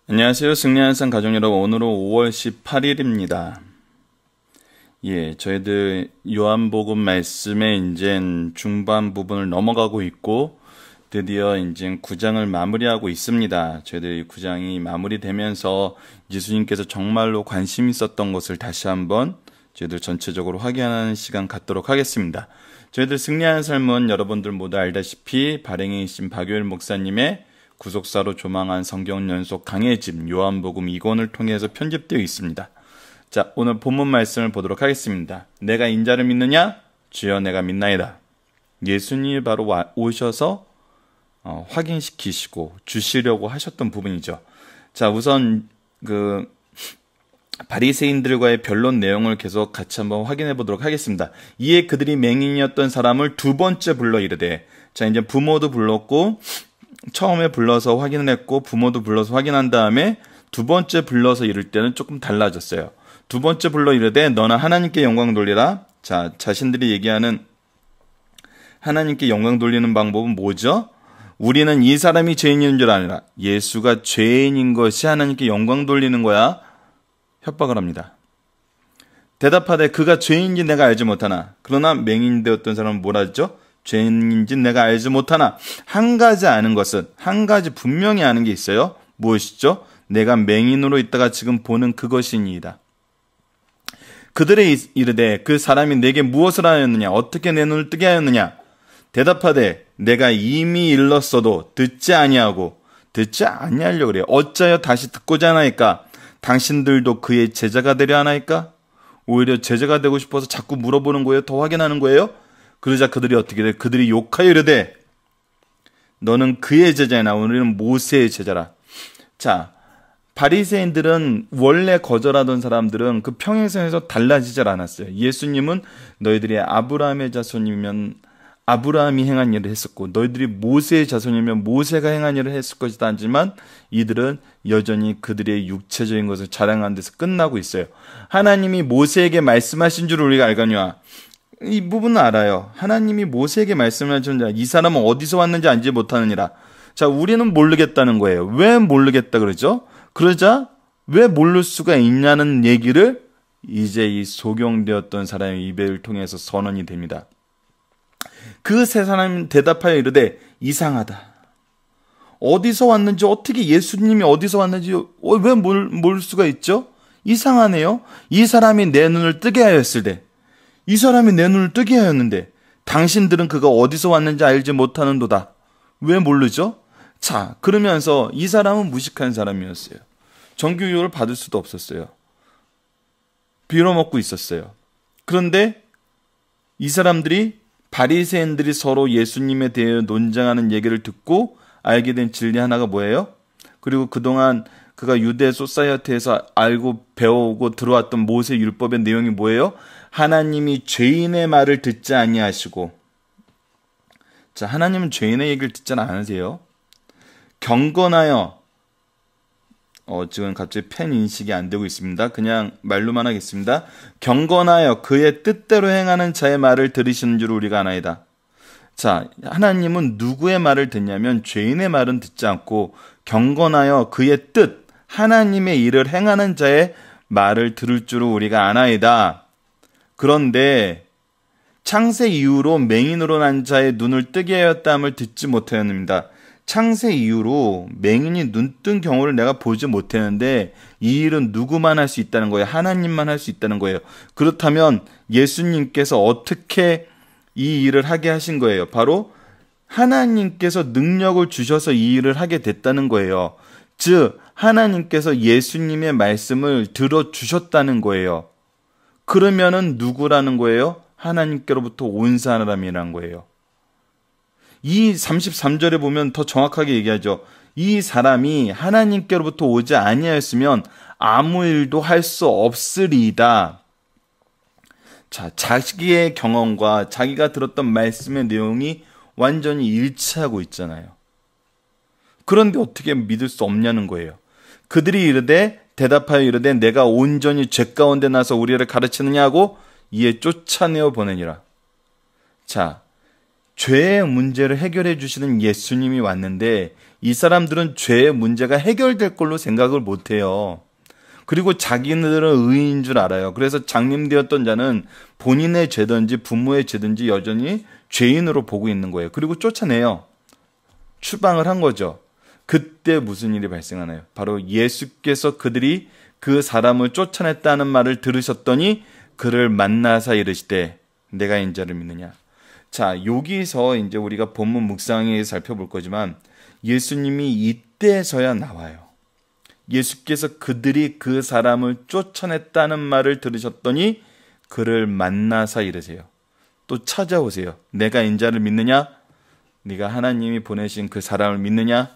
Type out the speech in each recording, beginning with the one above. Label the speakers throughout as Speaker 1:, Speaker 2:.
Speaker 1: 안녕하세요. 승리하는 삶 가족 여러분. 오늘은 5월 18일입니다. 저희들 요한복음 말씀의 이제 중반 부분을 넘어가고 있고 드디어 이제 9장을 마무리하고 있습니다. 저희들 9장이 마무리되면서 예수님께서 정말로 관심 있었던 것을 다시 한번 저희들 전체적으로 확인하는 시간 갖도록 하겠습니다. 저희들 승리하는 삶은 여러분들 모두 알다시피 발행에 계신 박요일 목사님의 구속사로 조망한 성경 연속 강해집 요한복음 2권을 통해서 편집되어 있습니다. 자, 오늘 본문 말씀을 보도록 하겠습니다. 내가 인자를 믿느냐? 주여 내가 믿나이다. 예수님이 바로 오셔서 확인시키시고 주시려고 하셨던 부분이죠. 자, 우선 바리새인들과의 변론 내용을 계속 같이 한번 확인해 보도록 하겠습니다. 이에 그들이 맹인이었던 사람을 두 번째 불러 이르되, 자, 이제 부모도 불렀고 처음에 불러서 확인을 했고 부모도 불러서 확인한 다음에 두 번째 불러서 이를 때는 조금 달라졌어요. 두 번째 불러 이르되 너는 하나님께 영광 돌리라. 자, 자신들이 얘기하는 하나님께 영광 돌리는 방법은 뭐죠? 우리는 이 사람이 죄인인 줄 아니라 예수가 죄인인 것이 하나님께 영광 돌리는 거야. 협박을 합니다. 대답하되 그가 죄인인지 내가 알지 못하나. 그러나 맹인 되었던 사람은 뭐라 했죠? 죄인인지 내가 알지 못하나. 한 가지 아는 것은, 한 가지 분명히 아는 게 있어요. 무엇이죠? 내가 맹인으로 있다가 지금 보는 그것이니이다. 그들의 이르되 그 사람이 내게 무엇을 하였느냐? 어떻게 내 눈을 뜨게 하였느냐? 대답하되 내가 이미 일렀어도 듣지 아니하고, 듣지 아니하려고 그래요. 어찌하여 다시 듣고자 하나이까? 당신들도 그의 제자가 되려 하나이까? 오히려 제자가 되고 싶어서 자꾸 물어보는 거예요. 더 확인하는 거예요. 그러자 그들이 어떻게 돼? 그들이 욕하여 이르되 너는 그의 제자이나 우리는 모세의 제자라. 자, 바리새인들은 원래 거절하던 사람들은 그 평행선에서 달라지질 않았어요. 예수님은 너희들이 아브라함의 자손이면 아브라함이 행한 일을 했었고 너희들이 모세의 자손이면 모세가 행한 일을 했을 것이다 하지만 이들은 여전히 그들의 육체적인 것을 자랑하는 데서 끝나고 있어요. 하나님이 모세에게 말씀하신 줄 우리가 알거니와. 이 부분은 알아요. 하나님이 모세에게 말씀하셨느냐, 이 사람은 어디서 왔는지 알지 못하느니라. 자, 우리는 모르겠다는 거예요. 왜 모르겠다 그러죠? 그러자 왜 모를 수가 있냐는 얘기를 이제 이 소경되었던 사람의 입을 통해서 선언이 됩니다. 그 세 사람이 대답하여 이르되 이상하다. 어디서 왔는지, 어떻게 예수님이 어디서 왔는지 왜 모를 수가 있죠? 이상하네요. 이 사람이 내 눈을 뜨게 하였을 때, 이 사람이 내 눈을 뜨게 하였는데 당신들은 그가 어디서 왔는지 알지 못하는도다. 왜 모르죠? 자, 그러면서 이 사람은 무식한 사람이었어요. 정규교육을 받을 수도 없었어요. 빌어먹고 있었어요. 그런데 이 사람들이, 바리새인들이 서로 예수님에 대해 논쟁하는 얘기를 듣고 알게 된 진리 하나가 뭐예요? 그리고 그동안 그가 유대 소사이어티에서 알고 배우고 들어왔던 모세 율법의 내용이 뭐예요? 하나님이 죄인의 말을 듣지 아니하시고, 자, 하나님은 죄인의 얘기를 듣지 않으세요. 경건하여, 지금 갑자기 펜 인식이 안 되고 있습니다. 그냥 말로만 하겠습니다. 경건하여 그의 뜻대로 행하는 자의 말을 들으시는 줄 우리가 아나이다. 자, 하나님은 누구의 말을 듣냐면 죄인의 말은 듣지 않고 경건하여 그의 뜻, 하나님의 일을 행하는 자의 말을 들을 줄을 우리가 아나이다. 그런데 창세 이후로 맹인으로 난 자의 눈을 뜨게 하였다함을 듣지 못하였습니다. 창세 이후로 맹인이 눈 뜬 경우를 내가 보지 못했는데 이 일은 누구만 할 수 있다는 거예요? 하나님만 할 수 있다는 거예요. 그렇다면 예수님께서 어떻게 이 일을 하게 하신 거예요? 바로 하나님께서 능력을 주셔서 이 일을 하게 됐다는 거예요. 즉 하나님께서 예수님의 말씀을 들어주셨다는 거예요. 그러면은 누구라는 거예요? 하나님께로부터 온 사람이라는 거예요. 이 33절에 보면 더 정확하게 얘기하죠. 이 사람이 하나님께로부터 오지 아니하였으면 아무 일도 할 수 없으리이다. 자, 자기의 경험과 자기가 들었던 말씀의 내용이 완전히 일치하고 있잖아요. 그런데 어떻게 믿을 수 없냐는 거예요. 그들이 이르되 대답하여 이르되 내가 온전히 죄 가운데 나서 우리를 가르치느냐 하고 이에 쫓아내어 보내니라. 자, 죄의 문제를 해결해 주시는 예수님이 왔는데 이 사람들은 죄의 문제가 해결될 걸로 생각을 못해요. 그리고 자기들은 의인 줄 알아요. 그래서 장림되었던 자는 본인의 죄든지 부모의 죄든지 여전히 죄인으로 보고 있는 거예요. 그리고 쫓아내요. 추방을 한 거죠. 그때 무슨 일이 발생하나요? 바로 예수께서 그들이 그 사람을 쫓아냈다는 말을 들으셨더니 그를 만나사 이르시되 내가 인자를 믿느냐. 자, 여기서 이제 우리가 본문 묵상에 살펴볼 거지만 예수님이 이때서야 나와요. 예수께서 그들이 그 사람을 쫓아냈다는 말을 들으셨더니 그를 만나사 이르세요. 또 찾아오세요. 내가 인자를 믿느냐? 네가 하나님이 보내신 그 사람을 믿느냐?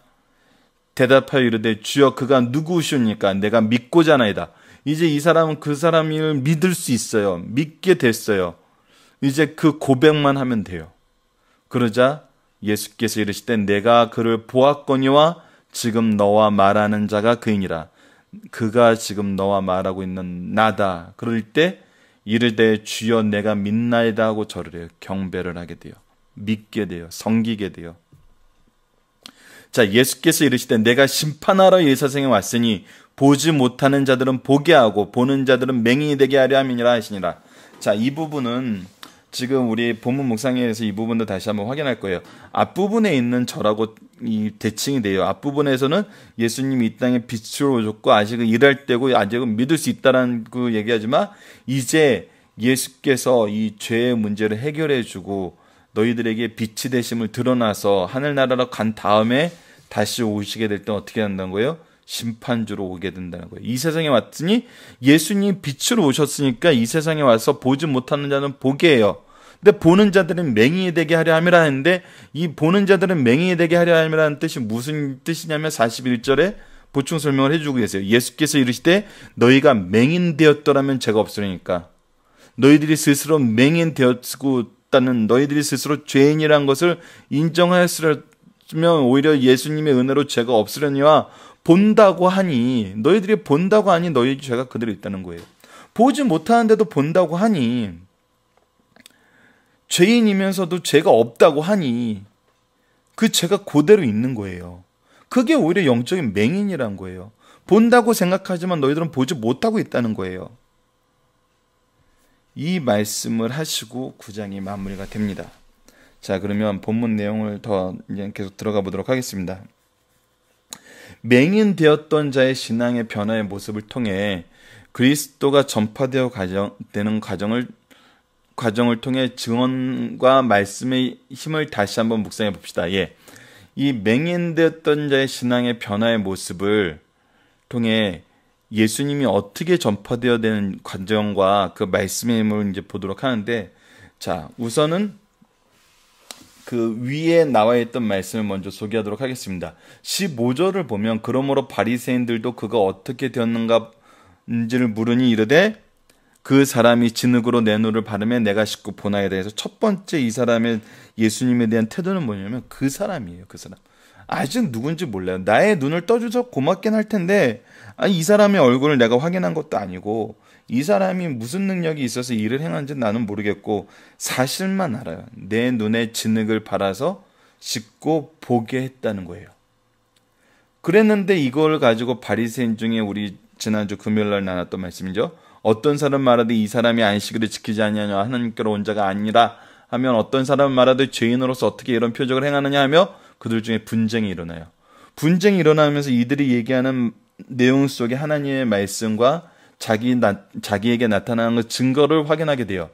Speaker 1: 대답하여 이르되 주여 그가 누구시옵니까? 내가 믿고자나이다. 이제 이 사람은 그 사람을 믿을 수 있어요. 믿게 됐어요. 이제 그 고백만 하면 돼요. 그러자 예수께서 이르시되 내가 그를 보았거니와 지금 너와 말하는 자가 그이니라. 그가 지금 너와 말하고 있는 나다. 그럴 때 이르되 주여 내가 믿나이다 하고 절을 해요. 경배를 하게 돼요. 믿게 돼요. 섬기게 돼요. 자, 예수께서 이르시되 내가 심판하러 이 세상에 왔으니 보지 못하는 자들은 보게 하고 보는 자들은 맹인이 되게 하려 함이니라 하시니라. 자, 이 부분은 지금 우리 본문 묵상에서 이 부분도 다시 한번 확인할 거예요. 앞부분에 있는 저라고 이 대칭이 돼요. 앞부분에서는 예수님이 이 땅에 빛으로 오셨고 아직은 일할 때고 아직은 믿을 수 있다라는 그 얘기하지만 이제 예수께서 이 죄의 문제를 해결해 주고 너희들에게 빛이 되심을 드러나서 하늘나라로 간 다음에 다시 오시게 될 때 어떻게 한다는 거예요? 심판주로 오게 된다는 거예요. 이 세상에 왔으니 예수님 빛으로 오셨으니까 이 세상에 와서 보지 못하는 자는 보게 해요. 근데 보는 자들은 맹인이 되게 하려 함이라 했는데 이 보는 자들은 맹인이 되게 하려 함이라는 뜻이 무슨 뜻이냐면 41절에 보충 설명을 해주고 계세요. 예수께서 이르시되 너희가 맹인 되었더라면 죄가 없으리니까 너희들이 스스로 맹인 되었다는 너희들이 스스로 죄인이란 것을 인정하였으면 오히려 예수님의 은혜로 죄가 없으려니와 본다고 하니 너희들이 본다고 하니 너희 죄가 그대로 있다는 거예요. 보지 못하는데도 본다고 하니 죄인이면서도 죄가 없다고 하니 그 죄가 그대로 있는 거예요. 그게 오히려 영적인 맹인이란 거예요. 본다고 생각하지만 너희들은 보지 못하고 있다는 거예요. 이 말씀을 하시고 9장이 마무리가 됩니다. 자, 그러면 본문 내용을 더 이제 계속 들어가 보도록 하겠습니다. 맹인 되었던 자의 신앙의 변화의 모습을 통해 그리스도가 전파되어 되는 과정을 통해 증언과 말씀의 힘을 다시 한번 묵상해 봅시다. 예. 이 맹인 되었던 자의 신앙의 변화의 모습을 통해 예수님이 어떻게 전파되어 되는 과정과 그 말씀의 힘을 이제 보도록 하는데, 자, 우선은 그 위에 나와 있던 말씀을 먼저 소개하도록 하겠습니다. 15절을 보면 그러므로 바리새인들도 그가 어떻게 되었는가인지를 물으니 이르되 그 사람이 진흙으로 내 눈을 바르며 내가 씻고 보나이다 해서 첫 번째 이 사람의 예수님에 대한 태도는 뭐냐면 그 사람이에요. 그 사람. 아직 누군지 몰라요. 나의 눈을 떠줘서 고맙긴 할 텐데 이 사람의 얼굴을 내가 확인한 것도 아니고 이 사람이 무슨 능력이 있어서 일을 행한지 나는 모르겠고 사실만 알아요. 내 눈에 진흙을 발라서 씻고 보게 했다는 거예요. 그랬는데 이걸 가지고 바리새인 중에 우리 지난주 금요일날 나눴던 말씀이죠. 어떤 사람 말하되 이 사람이 안식일을 지키지 아니하냐 하나님께로 온 자가 아니라 하면 어떤 사람 말하되 죄인으로서 어떻게 이런 표적을 행하느냐 하며 그들 중에 분쟁이 일어나요. 분쟁이 일어나면서 이들이 얘기하는 내용 속에 하나님의 말씀과 자기에게 나타나는 그 증거를 확인하게 돼요.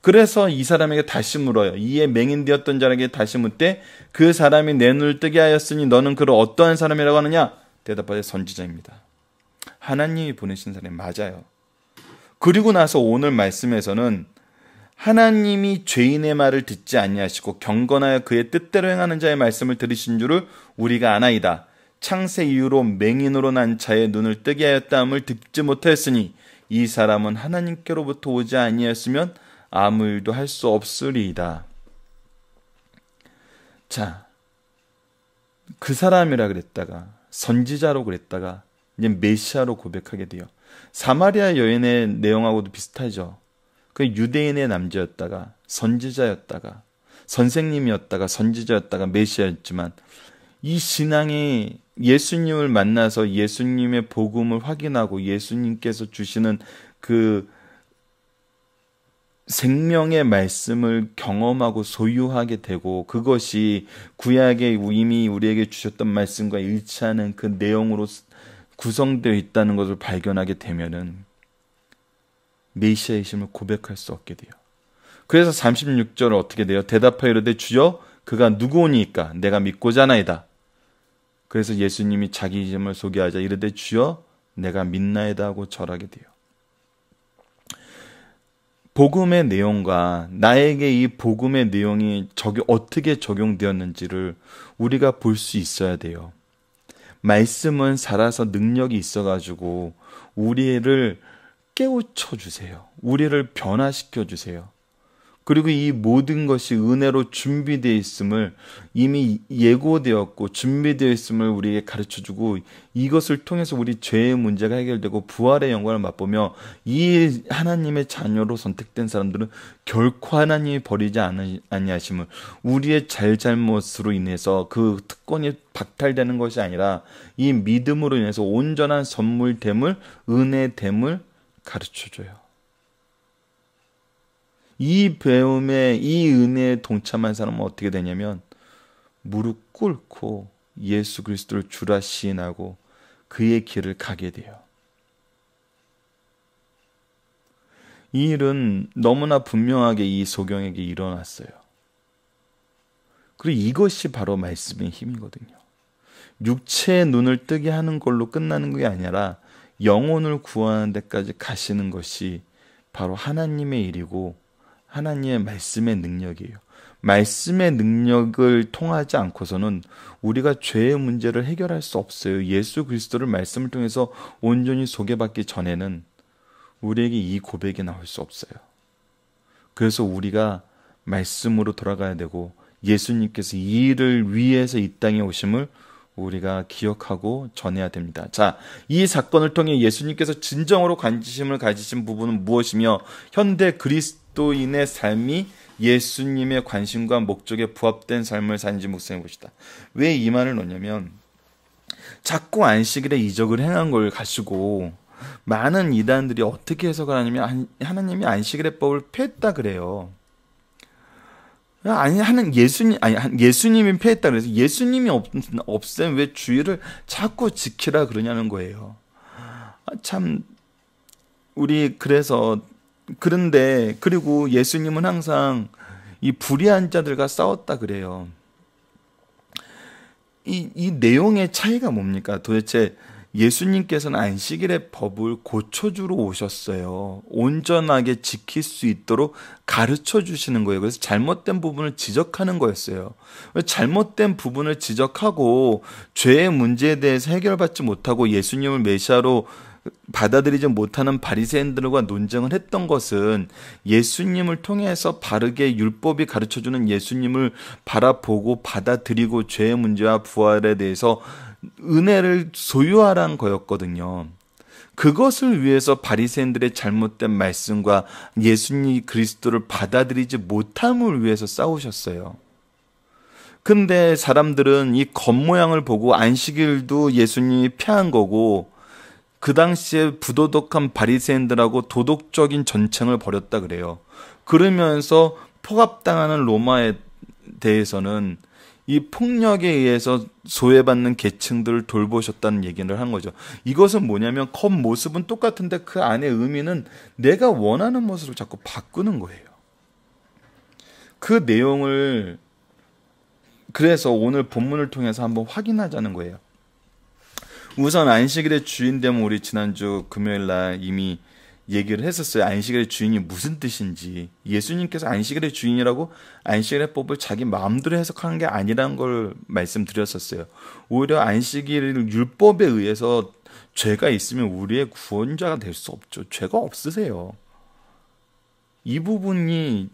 Speaker 1: 그래서 이 사람에게 다시 물어요. 이에 맹인되었던 자에게 다시 묻되 그 사람이 내 눈을 뜨게 하였으니 너는 그를 어떠한 사람이라고 하느냐? 대답하되 선지자입니다. 하나님이 보내신 사람이 맞아요. 그리고 나서 오늘 말씀에서는 하나님이 죄인의 말을 듣지 아니하시고 경건하여 그의 뜻대로 행하는 자의 말씀을 들으신 줄을 우리가 아나이다. 창세 이후로 맹인으로 난 자의 눈을 뜨게 하였다함을 듣지 못하였으니 이 사람은 하나님께로부터 오지 아니하였으면 아무 일도 할 수 없으리이다. 자, 그 사람이라 그랬다가 선지자로 그랬다가 이제 메시아로 고백하게 돼요. 사마리아 여인의 내용하고도 비슷하죠. 그 유대인의 남자였다가 선지자였다가 선생님이었다가 선지자였다가 메시아였지만 이 신앙이 예수님을 만나서 예수님의 복음을 확인하고 예수님께서 주시는 그 생명의 말씀을 경험하고 소유하게 되고 그것이 구약에 이미 우리에게 주셨던 말씀과 일치하는 그 내용으로 구성되어 있다는 것을 발견하게 되면은 메시아이심을 고백할 수 없게 돼요. 그래서 36절은 어떻게 돼요? 대답하여 이르되 주여 그가 누구오니까 내가 믿고자 하나이다. 그래서 예수님이 자기 이름을 소개하자 이르되 주여 내가 믿나이다 하고 절하게 돼요. 복음의 내용과 나에게 이 복음의 내용이 어떻게 적용되었는지를 우리가 볼 수 있어야 돼요. 말씀은 살아서 능력이 있어가지고 우리를 깨우쳐 주세요. 우리를 변화시켜 주세요. 그리고 이 모든 것이 은혜로 준비되어 있음을 이미 예고되었고 준비되어 있음을 우리에게 가르쳐주고 이것을 통해서 우리 죄의 문제가 해결되고 부활의 영광을 맛보며 이 하나님의 자녀로 선택된 사람들은 결코 하나님이 버리지 아니하심을 우리의 잘못으로 인해서 그 특권이 박탈되는 것이 아니라 이 믿음으로 인해서 온전한 선물됨을 은혜됨을 가르쳐줘요. 이 배움에 이 은혜에 동참한 사람은 어떻게 되냐면 무릎 꿇고 예수 그리스도를 주라 시인하고 그의 길을 가게 돼요. 이 일은 너무나 분명하게 이 소경에게 일어났어요. 그리고 이것이 바로 말씀의 힘이거든요. 육체의 눈을 뜨게 하는 걸로 끝나는 게 아니라 영혼을 구하는 데까지 가시는 것이 바로 하나님의 일이고 하나님의 말씀의 능력이에요. 말씀의 능력을 통하지 않고서는 우리가 죄의 문제를 해결할 수 없어요. 예수 그리스도를 말씀을 통해서 온전히 소개받기 전에는 우리에게 이 고백이 나올 수 없어요. 그래서 우리가 말씀으로 돌아가야 되고 예수님께서 이 일을 위해서 이 땅에 오심을 우리가 기억하고 전해야 됩니다. 자, 이 사건을 통해 예수님께서 진정으로 관심을 가지신 부분은 무엇이며 현대 그리스도인의 삶이 예수님의 관심과 목적에 부합된 삶을 사는지 묵상해 봅시다. 왜 이 말을 넣냐면 자꾸 안식일에 이적을 행한 걸 가지고 많은 이단들이 어떻게 해석을 하냐면 하나님이 안식일의 법을 폐했다 그래요. 예수님이 폐했다 그래서 예수님이 없으면 왜 주일을 자꾸 지키라 그러냐는 거예요. 그리고 예수님은 항상 이 불의한 자들과 싸웠다 그래요. 이 내용의 차이가 뭡니까? 도대체 예수님께서는 안식일의 법을 고쳐주러 오셨어요. 온전하게 지킬 수 있도록 가르쳐 주시는 거예요. 그래서 잘못된 부분을 지적하는 거였어요. 잘못된 부분을 지적하고 죄의 문제에 대해서 해결받지 못하고 예수님을 메시아로 받아들이지 못하는 바리새인들과 논쟁을 했던 것은 예수님을 통해서 바르게 율법이 가르쳐주는 예수님을 바라보고 받아들이고 죄의 문제와 부활에 대해서 은혜를 소유하라는 거였거든요. 그것을 위해서 바리새인들의 잘못된 말씀과 예수님 그리스도를 받아들이지 못함을 위해서 싸우셨어요. 근데 사람들은 이 겉모양을 보고 안식일도 예수님이 폐한 거고 그 당시에 부도덕한 바리새인들하고 도덕적인 전쟁을 벌였다 그래요. 그러면서 포갑당하는 로마에 대해서는 이 폭력에 의해서 소외받는 계층들을 돌보셨다는 얘기를 한 거죠. 이것은 뭐냐면 겉모습은 똑같은데 그 안의 의미는 내가 원하는 모습을 자꾸 바꾸는 거예요. 그 내용을 그래서 오늘 본문을 통해서 한번 확인하자는 거예요. 우선 안식일의 주인됨은 우리 지난주 금요일 날 이미 얘기를 했었어요. 안식일의 주인이 무슨 뜻인지. 예수님께서 안식일의 주인이라고 안식일의 법을 자기 마음대로 해석하는 게 아니라는 걸 말씀드렸었어요. 오히려 안식일 율법에 의해서 죄가 있으면 우리의 구원자가 될 수 없죠. 죄가 없으세요. 이 부분이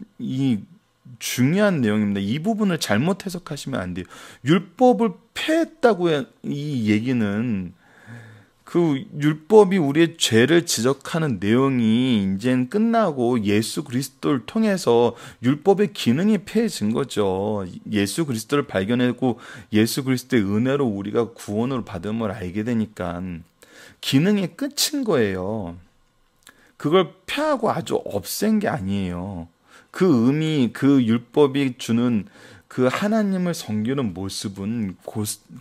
Speaker 1: 중요한 내용입니다. 이 부분을 잘못 해석하시면 안 돼요. 율법을 폐했다고 이 얘기는 그 율법이 우리의 죄를 지적하는 내용이 이젠 끝나고 예수 그리스도를 통해서 율법의 기능이 폐해진 거죠. 예수 그리스도를 발견하고 예수 그리스도의 은혜로 우리가 구원을 받음을 알게 되니까 기능이 끝인 거예요. 그걸 폐하고 아주 없앤 게 아니에요. 그 의미, 그 율법이 주는 그 하나님을 섬기는 모습은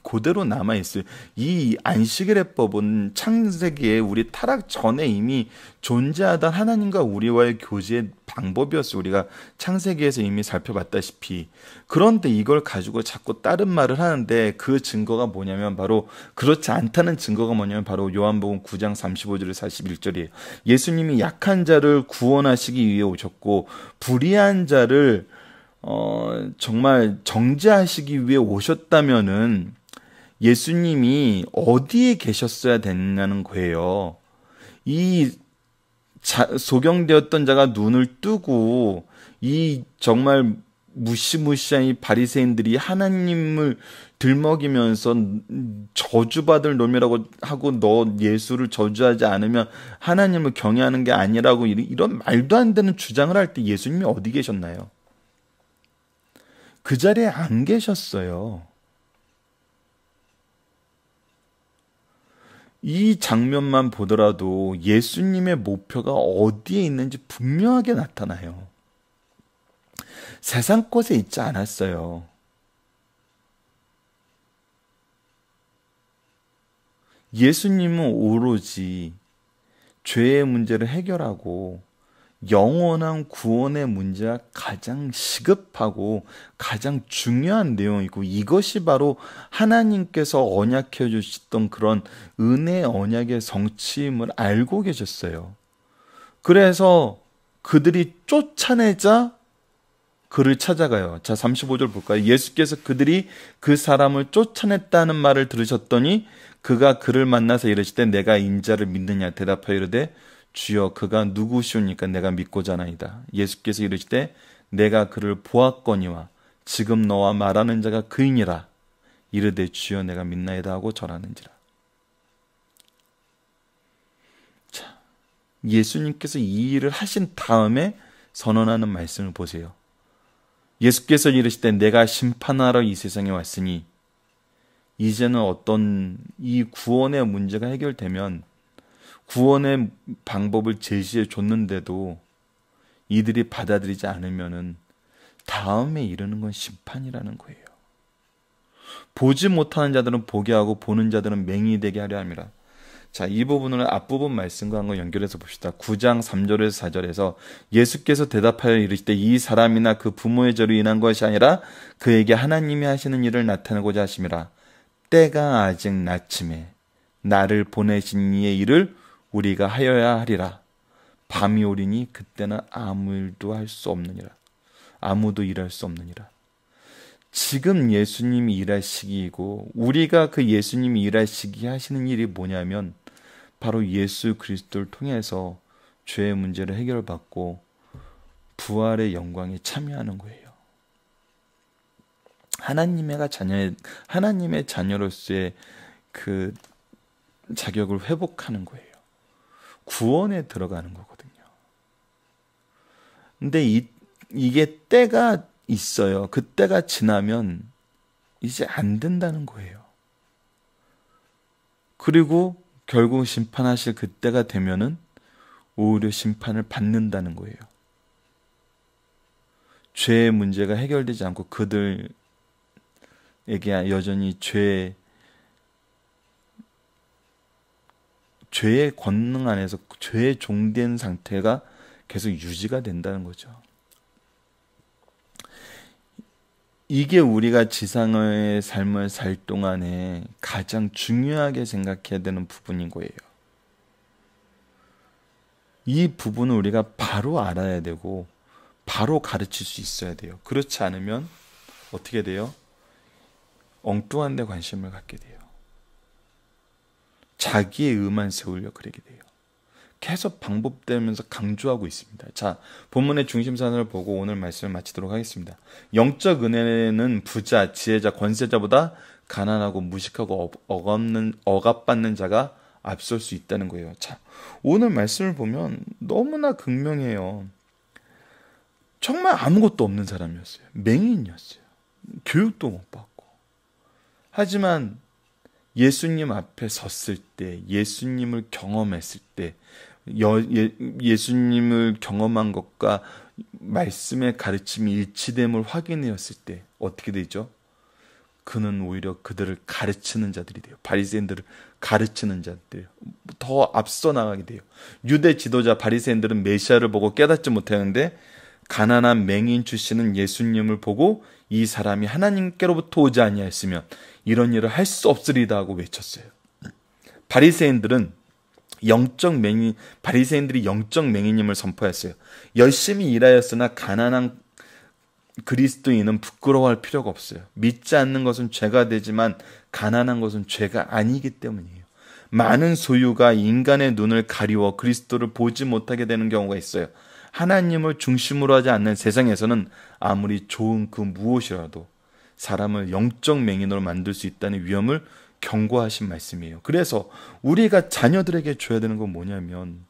Speaker 1: 그대로 남아있어요. 이 안식일법은 창세기에 우리 타락 전에 이미 존재하던 하나님과 우리와의 교제의 방법이었어요. 우리가 창세기에서 이미 살펴봤다시피. 그런데 이걸 가지고 자꾸 다른 말을 하는데 그 증거가 뭐냐면 바로 그렇지 않다는 증거가 뭐냐면 바로 요한복음 9장 35절 41절이에요. 예수님이 약한 자를 구원하시기 위해 오셨고 불의한 자를 정말 정죄하시기 위해 오셨다면은 예수님이 어디에 계셨어야 됐냐는 거예요. 이 소경되었던 자가 눈을 뜨고 이 정말 무시무시한 이 바리새인들이 하나님을 들먹이면서 저주받을 놈이라고 하고 너 예수를 저주하지 않으면 하나님을 경외하는 게 아니라고 이런 말도 안 되는 주장을 할 때 예수님이 어디 계셨나요? 그 자리에 안 계셨어요. 이 장면만 보더라도 예수님의 목표가 어디에 있는지 분명하게 나타나요. 세상 것에 있지 않았어요. 예수님은 오로지 죄의 문제를 해결하고 영원한 구원의 문제가 가장 시급하고 가장 중요한 내용이고 이것이 바로 하나님께서 언약해 주셨던 그런 은혜의 언약의 성취임을 알고 계셨어요. 그래서 그들이 쫓아내자 그를 찾아가요. 자, 35절 볼까요? 예수께서 그들이 그 사람을 쫓아냈다는 말을 들으셨더니 그가 그를 만나서 이르시되 내가 인자를 믿느냐 대답하여 이르되 주여 그가 누구시오니까 내가 믿고자 하나이다. 예수께서 이르시되 내가 그를 보았거니와 지금 너와 말하는 자가 그이니라. 이르되 주여 내가 믿나이다 하고 절하는지라. 자, 예수님께서 이 일을 하신 다음에 선언하는 말씀을 보세요. 예수께서 이르시되 내가 심판하러 이 세상에 왔으니 이제는 어떤 이 구원의 문제가 해결되면 구원의 방법을 제시해 줬는데도 이들이 받아들이지 않으면은 다음에 이르는 건 심판이라는 거예요. 보지 못하는 자들은 보게 하고 보는 자들은 맹인이 되게 하려 함이라. 자, 이 부분을 앞부분 말씀과 한번 연결해서 봅시다. 9장 3절에서 4절에서 예수께서 대답하여 이르시되 이 사람이나 그 부모의 죄로 인한 것이 아니라 그에게 하나님이 하시는 일을 나타내고자 하심이라. 때가 아직 낮음에 나를 보내신 이의 일을 우리가 하여야 하리라. 밤이 오리니 그때는 아무 일도 할 수 없느니라. 아무도 일할 수 없느니라. 지금 예수님이 일할 시기이고 우리가 그 예수님이 일할 시기에 하시는 일이 뭐냐면 바로 예수 그리스도를 통해서 죄의 문제를 해결받고 부활의 영광에 참여하는 거예요. 하나님의 자녀로서의 그 자격을 회복하는 거예요. 구원에 들어가는 거거든요. 근데 이게 때가 있어요. 그 때가 지나면 이제 안 된다는 거예요. 그리고 결국 심판하실 그때가 되면은 오히려 심판을 받는다는 거예요. 죄의 문제가 해결되지 않고 그들에게 여전히 죄의 권능 안에서 죄의 종된 상태가 계속 유지가 된다는 거죠. 이게 우리가 지상의 삶을 살 동안에 가장 중요하게 생각해야 되는 부분인 거예요. 이 부분을 우리가 바로 알아야 되고 바로 가르칠 수 있어야 돼요. 그렇지 않으면 어떻게 돼요? 엉뚱한 데 관심을 갖게 돼요. 자기의 의만 세우려 그러게 돼요. 계속 반복되면서 강조하고 있습니다. 자, 본문의 중심선을 보고 오늘 말씀을 마치도록 하겠습니다. 영적 은혜는 부자, 지혜자, 권세자보다 가난하고 무식하고 억압받는 자가 앞설 수 있다는 거예요. 자, 오늘 말씀을 보면 너무나 극명해요. 정말 아무것도 없는 사람이었어요. 맹인이었어요. 교육도 못 받고. 하지만 예수님 앞에 섰을 때, 예수님을 경험했을 때, 예수님을 경험한 것과 말씀의 가르침이 일치됨을 확인했을 때 어떻게 되죠? 그는 오히려 그들을 가르치는 자들이 돼요. 바리새인들을 가르치는 자들이에요. 더 앞서 나가게 돼요. 유대 지도자 바리새인들은 메시아를 보고 깨닫지 못했는데 가난한 맹인 출신은 예수님을 보고 이 사람이 하나님께로부터 오지 아니하였으면 이런 일을 할 수 없으리다 하고 외쳤어요. 바리새인들이 영적 맹인임을 선포했어요. 열심히 일하였으나 가난한 그리스도인은 부끄러워할 필요가 없어요. 믿지 않는 것은 죄가 되지만 가난한 것은 죄가 아니기 때문이에요. 많은 소유가 인간의 눈을 가리워 그리스도를 보지 못하게 되는 경우가 있어요. 하나님을 중심으로 하지 않는 세상에서는 아무리 좋은 그 무엇이라도 사람을 영적 맹인으로 만들 수 있다는 위험을 경고하신 말씀이에요. 그래서 우리가 자녀들에게 줘야 되는 건 뭐냐면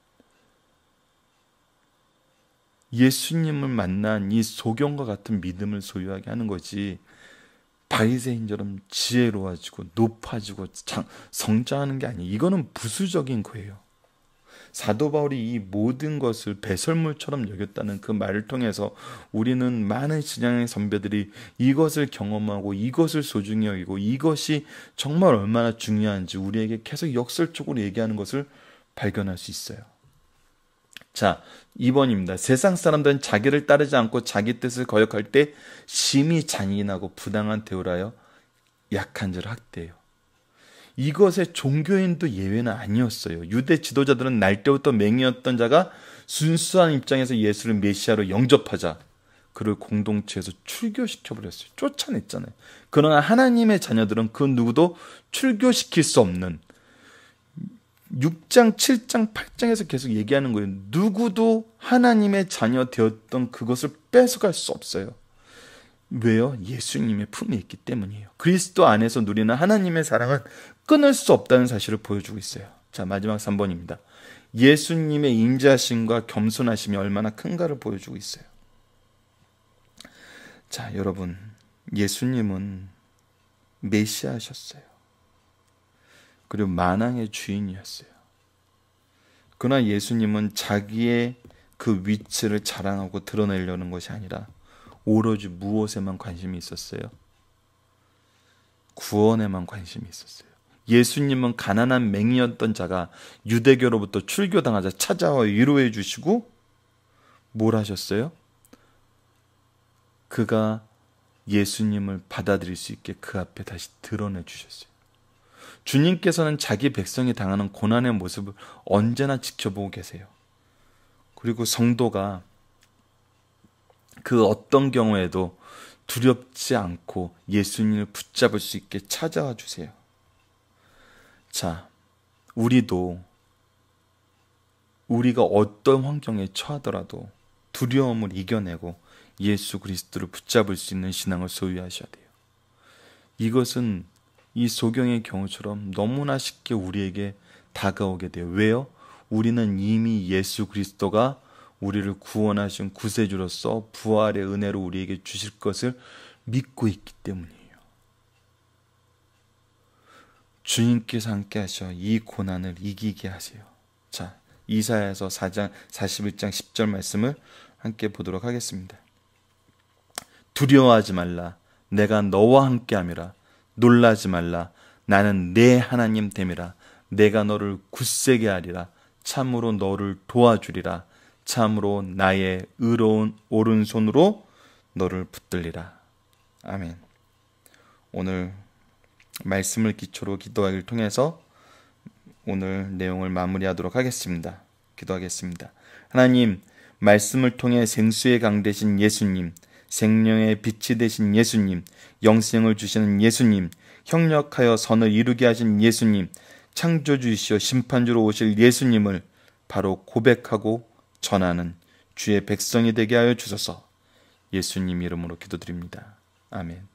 Speaker 1: 예수님을 만난 이 소경과 같은 믿음을 소유하게 하는 거지, 바리새인처럼 지혜로워지고 높아지고 성장하는 게 아니에요. 이거는 부수적인 거예요. 사도 바울이 이 모든 것을 배설물처럼 여겼다는 그 말을 통해서 우리는 많은 신앙의 선배들이 이것을 경험하고 이것을 소중히 여기고 이것이 정말 얼마나 중요한지 우리에게 계속 역설적으로 얘기하는 것을 발견할 수 있어요. 자, 2번입니다. 세상 사람들은 자기를 따르지 않고 자기 뜻을 거역할 때 심히 잔인하고 부당한 대우를 하여 약한 자를 학대해요. 이것에 종교인도 예외는 아니었어요. 유대 지도자들은 날 때부터 맹인이었던 자가 순수한 입장에서 예수를 메시아로 영접하자 그를 공동체에서 출교시켜버렸어요. 쫓아냈잖아요. 그러나 하나님의 자녀들은 그 누구도 출교시킬 수 없는 6장, 7장, 8장에서 계속 얘기하는 거예요. 누구도 하나님의 자녀 되었던 그것을 뺏어갈 수 없어요. 왜요? 예수님의 품에 있기 때문이에요. 그리스도 안에서 누리는 하나님의 사랑은 끊을 수 없다는 사실을 보여주고 있어요. 자, 마지막 3번입니다. 예수님의 인자심과 겸손하심이 얼마나 큰가를 보여주고 있어요. 자, 여러분, 예수님은 메시아셨어요. 그리고 만왕의 주인이었어요. 그러나 예수님은 자기의 그 위치를 자랑하고 드러내려는 것이 아니라 오로지 무엇에만 관심이 있었어요? 구원에만 관심이 있었어요. 예수님은 가난한 맹인이었던 자가 유대교로부터 출교당하자 찾아와 위로해 주시고 뭘 하셨어요? 그가 예수님을 받아들일 수 있게 그 앞에 다시 드러내 주셨어요. 주님께서는 자기 백성이 당하는 고난의 모습을 언제나 지켜보고 계세요. 그리고 성도가 그 어떤 경우에도 두렵지 않고 예수님을 붙잡을 수 있게 찾아와 주세요. 자, 우리가 어떤 환경에 처하더라도 두려움을 이겨내고 예수 그리스도를 붙잡을 수 있는 신앙을 소유하셔야 돼요. 이것은 이 소경의 경우처럼 너무나 쉽게 우리에게 다가오게 돼요. 왜요? 우리는 이미 예수 그리스도가 우리를 구원하신 구세주로서 부활의 은혜로 우리에게 주실 것을 믿고 있기 때문이에요. 주님께서 함께 하셔 이 고난을 이기게 하세요. 자, 이사야서 4장 41장 10절 말씀을 함께 보도록 하겠습니다. 두려워하지 말라. 내가 너와 함께함이라. 놀라지 말라. 나는 내 하나님 됨이라. 내가 너를 굳세게 하리라. 참으로 너를 도와주리라. 참으로 나의 의로운 오른손으로 너를 붙들리라. 아멘. 오늘 말씀을 기초로 기도하기를 통해서 오늘 내용을 마무리하도록 하겠습니다. 기도하겠습니다. 하나님, 말씀을 통해 생수의 강 되신 예수님, 생명의 빛이 되신 예수님, 영생을 주시는 예수님, 협력하여 선을 이루게 하신 예수님, 창조주이시여 심판주로 오실 예수님을 바로 고백하고 전하는 주의 백성이 되게 하여 주소서. 예수님 이름으로 기도드립니다. 아멘.